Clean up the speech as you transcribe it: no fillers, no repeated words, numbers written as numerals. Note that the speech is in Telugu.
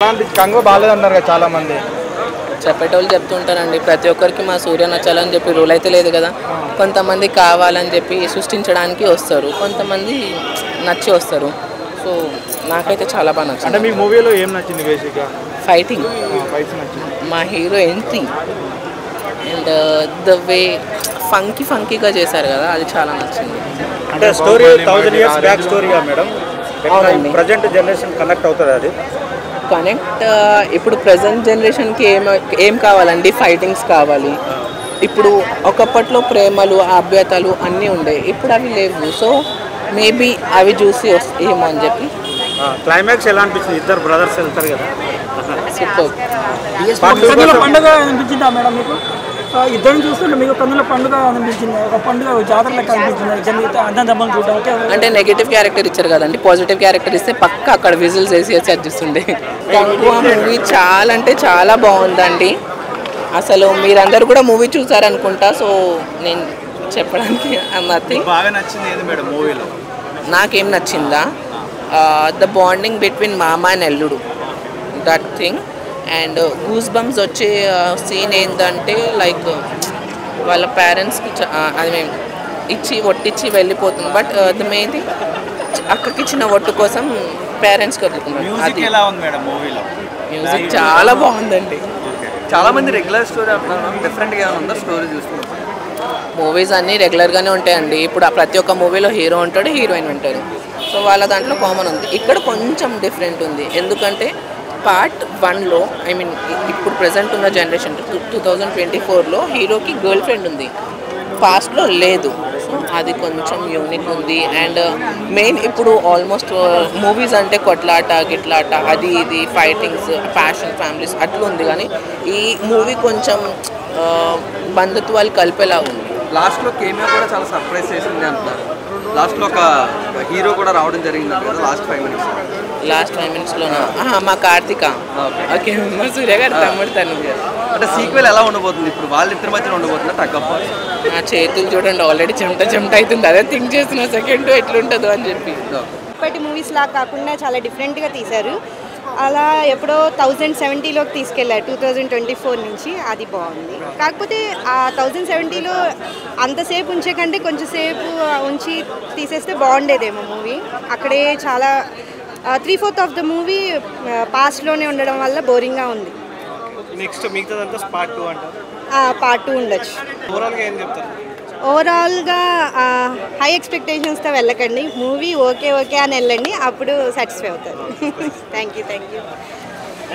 కంగో బాలేదన్నారు కదా చాలా మంది. చెప్పేటోళ్ళు చెప్తుంటారండి. ప్రతి ఒక్కరికి మా సూర్య నచ్చాలని చెప్పి రూల్ అయితే లేదు కదా. కొంతమంది కావాలని చెప్పి సృష్టించడానికి వస్తారు, కొంతమంది నచ్చి వస్తారు. సో నాకైతే చాలా బాగా నచ్చింది. అంటే మీకు మూవీలో ఏం నచ్చింది బేసిక్గా? ఫైటింగ్, ఫైట్స్ నచ్చింది. మా hero entry and the way ఫంకీగా చేశారు కదా, అది చాలా నచ్చింది. అంటే స్టోరీ 1000 years బ్యాక్ స్టోరీగా మేడం, ప్రజెంట్ జనరేషన్ కనెక్ట్ అవుతుంది అది కనెక్ట్. ఇప్పుడు ప్రజెంట్ జనరేషన్కి ఏం కావాలండి? ఫైటింగ్స్ కావాలి. ఇప్పుడు ఒకప్పట్లో ప్రేమలు ఆప్యాయతలు అన్నీ ఉండే, ఇప్పుడు అవి లేవు. సో మేబీ అవి చూసి ఏమో అని చెప్పి. క్లైమాక్స్ ఎలా అనిపించింది? ఇద్దరు బ్రదర్స్ వెళ్తారు కదా, సూపర్. పండుగ అనిపించిందా మేడం మీకు? ఇద్దరిని చూస్తుంటే మీకు కన్నుల పండుగ అనిపించింది, ఒక పండుగ జాతర లెక్క అనిపించింది అన్నదమ్మని చూడటం. అంటే నెగిటివ్ క్యారెక్టర్ ఇచ్చారు కదండి, పాజిటివ్ క్యారెక్టర్ ఇస్తే పక్క అక్కడ విజిల్స్ వేసి అడ్జిస్తుండే. మూవీ చాలా అంటే చాలా బాగుందండి. అసలు మీరందరూ కూడా మూవీ చూసారనుకుంటా, సో నేను చెప్పడానికి నథింగ్. బాగా నచ్చింది ఏది మేడం మూవీలో? నాకేం నచ్చిందా? ద బాండింగ్ బిట్వీన్ మామ అండ్ అల్లుడు, that thing. And goose bumps వచ్చే సీన్ ఏంటంటే లైక్ వాళ్ళ పేరెంట్స్కి అది మేము ఒట్టిచ్చి వెళ్ళిపోతుంది. బట్ ద మెయిన్ థింగ్ అక్కకి ఇచ్చిన ఒట్టు కోసం పేరెంట్స్కి వదులుకున్నారు. అది ఎలా ఉంది మేడం మూవీలో? మ్యూజిక్ చాలా బాగుందండి. చాలా మంది రెగ్యులర్ స్టోరీ అంటున్నారు, డిఫరెంట్గా ఉందా స్టోరీ చూస్తున్నారు? మూవీస్ అన్నీ రెగ్యులర్గానే ఉంటాయండి. ఇప్పుడు ప్రతి ఒక్క మూవీలో హీరో ఉంటాడు, హీరోయిన్ ఉంటారు. సో వాళ్ళ దాంట్లో కామన్ ఉంది. ఇక్కడ కొంచెం డిఫరెంట్ ఉంది. ఎందుకంటే పార్ట్ 1లో ఐ మీన్ ఇప్పుడు ప్రజెంట్ ఉన్న జనరేషన్ 2024లో హీరోకి గర్ల్ ఫ్రెండ్ ఉంది, పాస్ట్లో లేదు. సో అది కొంచెం యూనిక్ ఉంది. అండ్ మెయిన్ ఇప్పుడు ఆల్మోస్ట్ మూవీస్ అంటే కొట్లాట గిట్లాట అది ఇది ఫైటింగ్స్ ప్యాషన్ ఫ్యామిలీస్ అట్లా ఉంది. కానీ ఈ మూవీ కొంచెం బంధుత్వాలు కలిపేలా ఉంది. లాస్ట్లో కేమియో కూడా చాలా సర్ప్రైజ్ చేసింది అంటున్నారు. లాస్ట్లో ఒక హీరో కూడా రావడం జరిగింది కదా లాస్ట్ 5 minutes. లాస్ట్ 5 minutesలోనా? మా కార్తిక. ఓకే, మా సూర్య గారు తమ్ముడు తను. అంటే సీక్వెల్ ఎలా ఉండబోతుంది? ఇప్పుడు వాళ్ళిద్దరి మధ్యలో ఉండబోతుందా టగ్గప్? నా చేతులు చూడండి ఆల్రెడీ చెమట అవుతుంది. అదే థింక్ చేస్తున్నా సెకండ్ ఎట్లుంటుందో అని చెప్పి. ఇప్పటి మూవీస్ లా కాకుండా చాలా డిఫరెంట్గా తీశారు. అలా ఎప్పుడో 1070లోకి తీసుకెళ్లారు 2024 నుంచి. అది బాగుంది. కాకపోతే ఆ 1070లో అంతసేపు ఉంచే కంటే కొంచెం సేపు ఉంచి తీసేస్తే బాగుండేదేమో మూవీ. అక్కడే చాలా 3/4 ఆఫ్ ద మూవీ పాస్ట్లోనే ఉండడం వల్ల బోరింగ్గా ఉంది. నెక్స్ట్ మిగతాదంతా పార్ట్ 2 అంటారు. పార్ట్ 2 ఉండొచ్చు. ఓవరాల్గా ఏం చెప్తారు? ఓవరాల్గా హై ఎక్స్పెక్టేషన్స్తో వెళ్ళకండి. మూవీ ఓకే అని వెళ్ళండి, అప్పుడు సాటిస్ఫై అవుతారు. Thank you.